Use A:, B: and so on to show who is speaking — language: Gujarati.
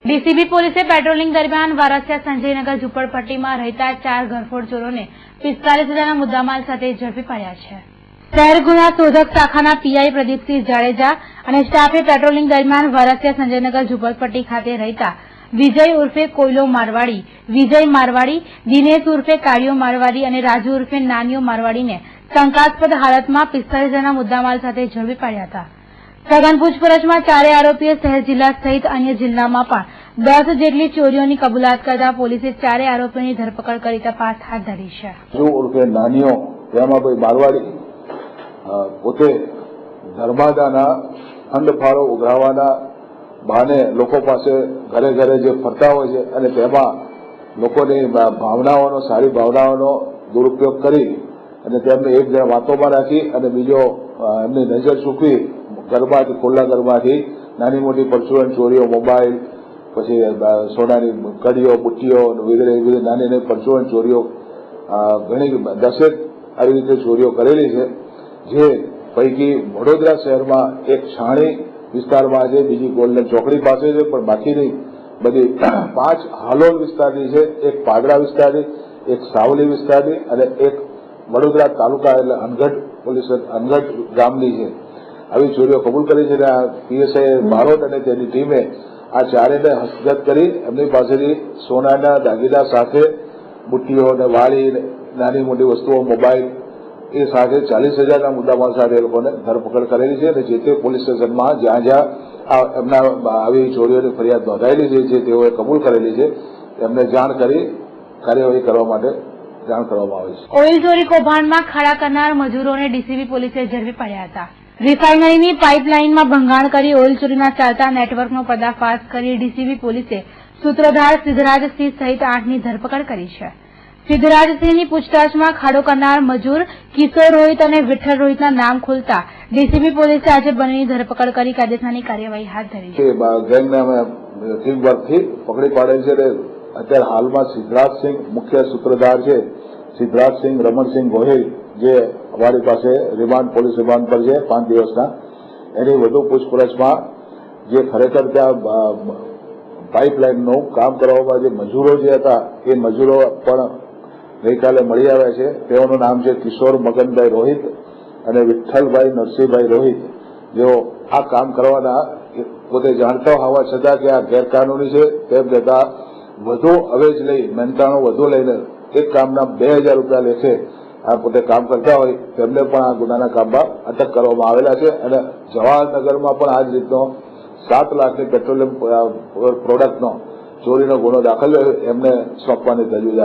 A: ડીસીબી પોલીસે પેટ્રોલિંગ દરમિયાન વારસિયા સંજયનગર ઝુંપડપટ્ટીમાં રહેતા 4 ઘરફોડ ચોરોને 45,000ના મુદ્દામાલ સાથે ઝડપી પાડ્યા છે। શહેર ગુના શોધક શાખાના પીઆઈ પ્રદીપસિંહ જાડેજા અને સ્ટાફે પેટ્રોલિંગ દરમિયાન વારસિયા સંજયનગર ઝુંપડપટ્ટી ખાતે રહેતા વિજય ઉર્ફે કોયલો મારવાડી, વિજય મારવાડી, દિનેશ ઉર્ફે કાળિયો મારવાડી અને રાજુ ઉર્ફે નાનિયો મારવાડીને શંકાસ્પદ હાલતમાં 45,000ના મુદ્દામાલ સાથે ઝડપી પાડ્યા હતા। સઘન પૂછપરછમાં ચારેય આરોપીએ શહેર જિલ્લા સહિત અન્ય જિલ્લામાં પણ 10 જેટલી ચોરીઓની કબૂલાત કરતા પોલીસે ચારેય આરોપીઓની ધરપકડ કરી તપાસ હાથ ધરી છે।
B: રાજુ ઉર્ફે નાનિયો હેમાભાઈ મારવાડી પોતે ધર્માદાના ખંડફાળો ઉઘરાવવાના બહાને લોકો પાસે ઘરે ઘરે જે ફરતા હોય છે અને તેમાં લોકોની ભાવનાઓનો, સારી ભાવનાઓનો દુરુપયોગ કરી અને તેમને એક જણ વાતોમાં રાખી અને બીજો એમની નજર ચૂકવી ઘરમાંથી, ખુલ્લા ઘરમાંથી નાની મોટી પરચુરણ ચોરીઓ, મોબાઈલ, પછી સોનાની કડીઓ, બુટ્ટીઓ વગેરે એવી નાની નાની પરચુરણ ચોરીઓ ઘણી 10 આવી રીતે ચોરીઓ કરેલી છે। જે પૈકી વડોદરા શહેરમાં એક છાણી વિસ્તારમાં છે, બીજી ગોલ્ડન ચોકડી પાસે છે, પણ બાકીની બધી 5 હાલોલ વિસ્તારની છે, એક પાદરા વિસ્તારની, એક સાવલી વિસ્તારની અને એક વડોદરા તાલુકા એટલે અનગઢ પોલીસ અનગઢ ગામની છે। આવી ચોરીઓ કબૂલ કરી છે। પીએસઆઈ બારોટ અને તેની ટીમે આ ચારેયને હસ્તગત કરી એમની પાસેથી સોનાના દાગીના સાથે બુટ્ટીઓ અને વાળી, નાની મોટી વસ્તુઓ, મોબાઈલ એ સાથે 40,000ના મુદ્દામાલ સાથે એ લોકોને ધરપકડ કરેલી છે અને જે તે પોલીસ સ્ટેશનમાં જ્યાં જ્યાં એમના આવી ચોરીઓની ફરિયાદ નોંધાયેલી છે, જે તેઓએ કબૂલ કરેલી છે, એમને જાણ કરી કાર્યવાહી કરવા માટે જાણ કરવામાં આવી છે।
A: ઓઇલ ચોરી કૌભાંડમાં ખાડા કરનાર મજૂરોને ડીસીબી પોલીસે ઝડપી પાડ્યા હતા। રિફાઇનરીની પાઇપલાઇનમાં ભંગાણ કરી ઓઇલ ચોરીના ચાલતા નેટવર્કનો પર્દાફાશ કરી ડીસીબી પોલીસે સૂત્રધાર સિદ્ધરાજસિંહ સહિત 8ની ધરપકડ કરી છે। સિદ્ધરાજસિંહની પૂછતાછમાં ખાડો કરનાર મજૂર કિશોર રોહિત અને વિઠ્ઠલ રોહિતના નામ ખુલતા ડીસીબી પોલીસે આજે બંનેની ધરપકડ કરી કાયદેસરની કાર્યવાહી હાથ ધરી છે।
B: ગેંગને અમે ટીમ વર્કથી પકડી પાડેલ છે અને અત્યારે હાલમાં સિદ્ધરાજસિંહ મુખ્ય સૂત્રધાર છે। સિદ્ધરાજસિંહ રમણસિંહ ગોહિલ જે અમારી પાસે રિમાન્ડ, પોલીસ રિમાન્ડ પર છે 5 દિવસના, એની વધુ પૂછપરછમાં જે ખરેખર ત્યાં પાઇપલાઇનનું કામ કરવામાં જે મજૂરો જે હતા એ મજૂરો પણ ગઈકાલે મળી આવ્યા છે। તેઓનું નામ છે કિશોર મગનભાઈ રોહિત અને વિઠ્ઠલભાઈ નરસિંહભાઈ રોહિત, જેઓ આ કામ કરવાના પોતે જાણતા હોવા છતાં કે આ ગેરકાનૂની છે તેમ છતાં વધુ અવેજ લઈ, મહેનતાણું વધુ લઈને એક કામના 2,000 રૂપિયા લેખે આ પોતે કામ કરતા હોય તેમને પણ આ ગુનાના કામમાં અટક કરવામાં આવેલા છે અને જવાહરનગરમાં પણ આ જ રીતનો 7 લાખની પેટ્રોલિયમ પ્રોડક્ટનો ચોરીનો ગુનો દાખલ એમને સોંપવાની તજવીજ